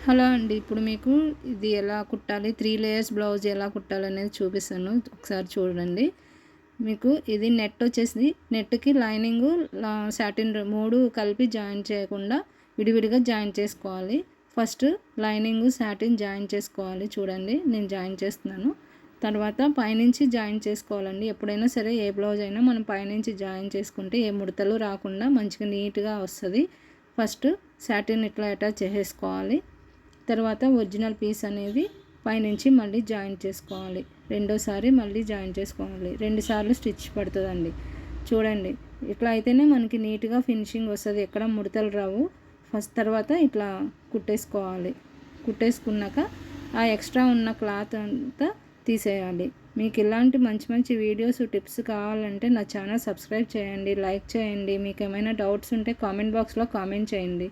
Hello అండి. ఇప్పుడు మీకు ఇది ఎలా కుట్టాలి, 3 లేయర్స్ బ్లౌజ్ ఎలా కుట్టాలనేది చూపిస్తాను. ఒకసారి చూడండి. మీకు ఇది నెట్ వచ్చేసి నెట్‌కి లైనింగు సాటిన్ 3 కలిపి జాయిన్ చేయకుండా విడివిడిగా జాయిన్ చేసుకోవాలి. ఫస్ట్ లైనింగు సాటిన్ జాయిన్ చేసుకోవాలి. చూడండి నేను జాయిన్ చేస్తున్నాను. తర్వాత పైనుంచి జాయిన్ చేసుకోవాలండి. ఎప్పుడైనా సరే ఏ బ్లౌజ్ అయినా మనం పైనుంచి జాయిన్ చేసుకుంటే ఏ ముడతలు రాకుండా మంచిగా నీట్‌గా వస్తది. ఫస్ట్ సాటిన్ ఇట్లా అటాచ్ చేసేసుకోవాలి. తర్వాత ఒరిజినల్ పీస్ అనేది పైనుంచి మళ్ళీ జాయిన్ చేసుకోవాలి. రెండోసారి మళ్ళీ జాయిన్ చేసుకోవాలి. 2 సార్లు స్టిచ్ పడుతుందండి. చూడండి ఇట్లా అయితేనే మనకి నీట్గా ఫినిషింగ్ వస్తుంది, ఎక్కడ ముడతలు రావు. తర్వాత ఇట్లా కుట్టేసుకోవాలి. కుట్టేసుకున్నాక ఆ ఎక్స్ట్రా ఉన్న క్లాత్ అంతా తీసేయాలి. మీకు ఇలాంటి మంచి మంచి వీడియోస్ టిప్స్ కావాలంటే నా ఛానల్ సబ్స్క్రైబ్ చేయండి, లైక్ చేయండి. మీకు ఏమైనా డౌట్స్ ఉంటే కామెంట్ బాక్స్లో కామెంట్ చేయండి.